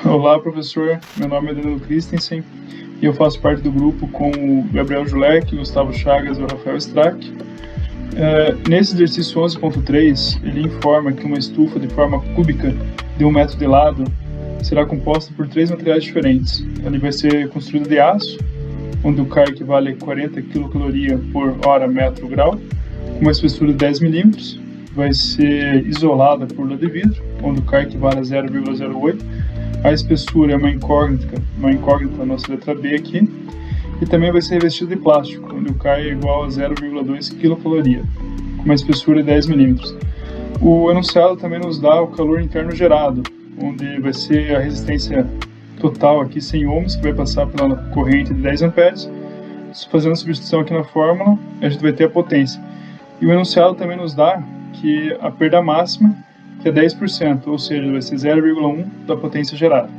Olá, professor. Meu nome é Danilo Christensen e eu faço parte do grupo com o Gabriel Julek, Gustavo Chagas e o Rafael Strack. Nesse exercício 11.3, ele informa que uma estufa de forma cúbica de 1 metro de lado será composta por 3 materiais diferentes. Ele vai ser construído de aço, onde o K equivale a 40 kcal por hora metro grau, com uma espessura de 10 milímetros. Vai ser isolada por lã de vidro, onde o K equivale a 0,08. A espessura é uma incógnita, a nossa letra B aqui. E também vai ser revestido de plástico, onde o K é igual a 0,2 kcal, com uma espessura de 10 milímetros. O enunciado também nos dá o calor interno gerado, onde vai ser a resistência total aqui 100 ohms, que vai passar pela corrente de 10 amperes. Fazendo a substituição aqui na fórmula, a gente vai ter a potência. E o enunciado também nos dá que a perda máxima que é 10%, ou seja, vai ser 0,1 da potência gerada.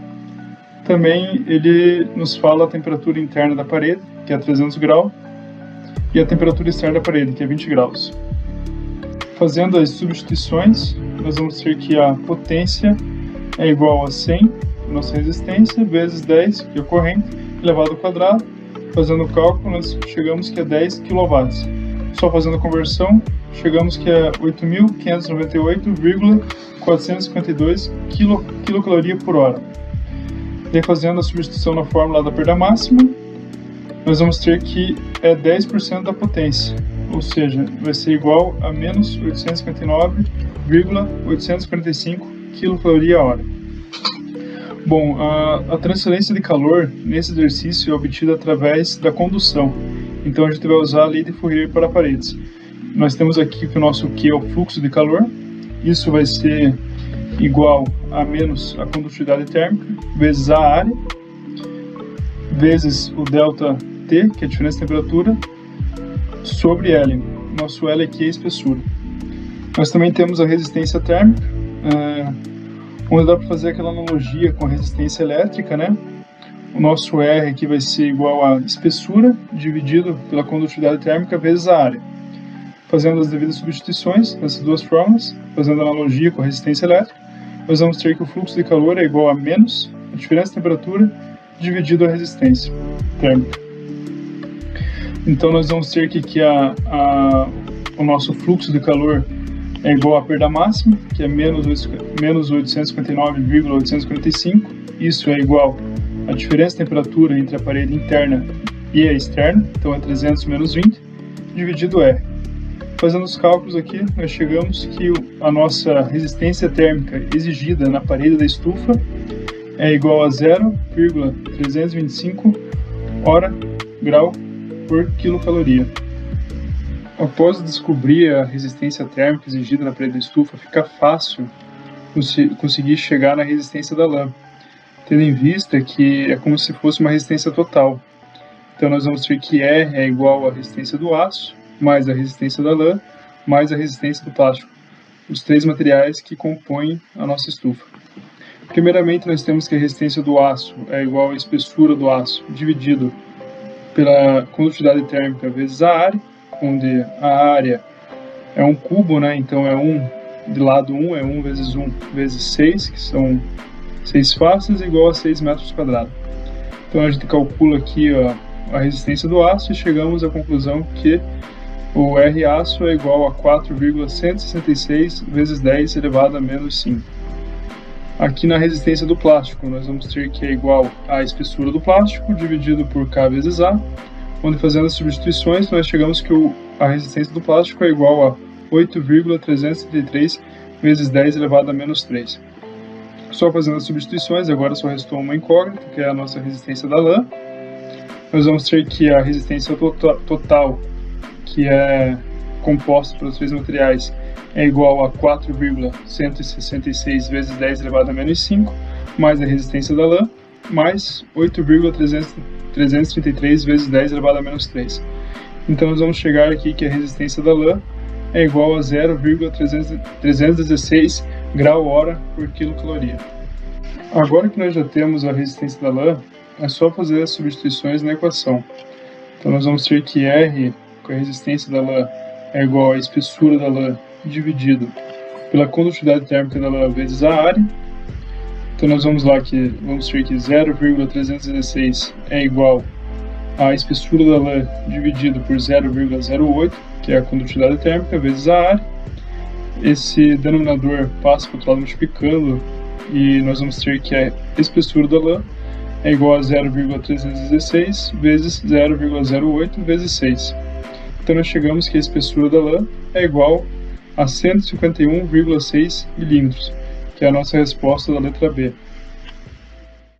Também ele nos fala a temperatura interna da parede, que é 300 graus, e a temperatura externa da parede, que é 20 graus. Fazendo as substituições, nós vamos ter que a potência é igual a 100, nossa resistência, vezes 10, que é a corrente, elevado ao quadrado. Fazendo o cálculo, nós chegamos que é 10 kW. Só fazendo a conversão, chegamos que é 8.598,452 kcal por hora. E fazendo a substituição na fórmula da perda máxima, nós vamos ter que é 10% da potência, ou seja, vai ser igual a menos 859,845 kcal a hora. Bom, a transferência de calor nesse exercício é obtida através da condução. Então a gente vai usar a lei de Fourier para paredes. Nós temos aqui que o nosso Q é o fluxo de calor. Isso vai ser igual a menos a condutividade térmica, vezes a área, vezes o delta T, que é a diferença de temperatura, sobre L. Nosso L aqui é a espessura. Nós também temos a resistência térmica, onde dá para fazer aquela analogia com a resistência elétrica, né? O nosso R aqui vai ser igual a espessura dividido pela condutividade térmica vezes a área. Fazendo as devidas substituições nessas duas fórmulas, fazendo analogia com a resistência elétrica, nós vamos ter que o fluxo de calor é igual a menos a diferença de temperatura dividido a resistência térmica. Então nós vamos ter que o nosso fluxo de calor é igual à perda máxima, que é menos 859,845. Isso é igual à diferença de temperatura entre a parede interna e a externa, então é 300 menos 20, dividido R. Fazendo os cálculos aqui, nós chegamos que a nossa resistência térmica exigida na parede da estufa é igual a 0,325 hora grau por quilocaloria. Após descobrir a resistência térmica exigida na parede da estufa, fica fácil conseguir chegar na resistência da lã, tendo em vista que é como se fosse uma resistência total. Então nós vamos ter que R é igual à resistência do aço, mais a resistência da lã, mais a resistência do plástico, os 3 materiais que compõem a nossa estufa. Primeiramente, nós temos que a resistência do aço é igual à espessura do aço, dividido pela condutividade térmica vezes a área, onde a área é um cubo, né? Então é 1 de lado 1, é 1 vezes 6, que são 6 faces, igual a 6 metros quadrados. Então a gente calcula aqui a resistência do aço e chegamos à conclusão que o R aço é igual a 4,166 vezes 10 elevado a menos 5. Aqui na resistência do plástico, nós vamos ter que é igual à espessura do plástico dividido por K vezes A, onde fazendo as substituições nós chegamos que a resistência do plástico é igual a 8,333 vezes 10 elevado a menos 3. Só fazendo as substituições, agora só restou uma incógnita, que é a nossa resistência da lã. Nós vamos ter que a resistência total, que é composta pelos 3 materiais, é igual a 4,166 vezes 10 elevado a menos 5, mais a resistência da lã, mais 8,333 vezes 10 elevado a menos 3. Então nós vamos chegar aqui que a resistência da lã é igual a 0,316 grau-hora por quilocaloria. Agora que nós já temos a resistência da lã, é só fazer as substituições na equação. Então nós vamos ter que R, com a resistência da lã, é igual à espessura da lã dividido pela condutividade térmica da lã vezes a área. Então nós vamos lá que vamos ter que 0,316 é igual à espessura da lã dividido por 0,08, que é a condutividade térmica, vezes a área. Esse denominador passa para o outro lado multiplicando e nós vamos ter que a espessura da lã é igual a 0,316 vezes 0,08 vezes 6. Então nós chegamos que a espessura da lã é igual a 151,6 milímetros, que é a nossa resposta da letra B.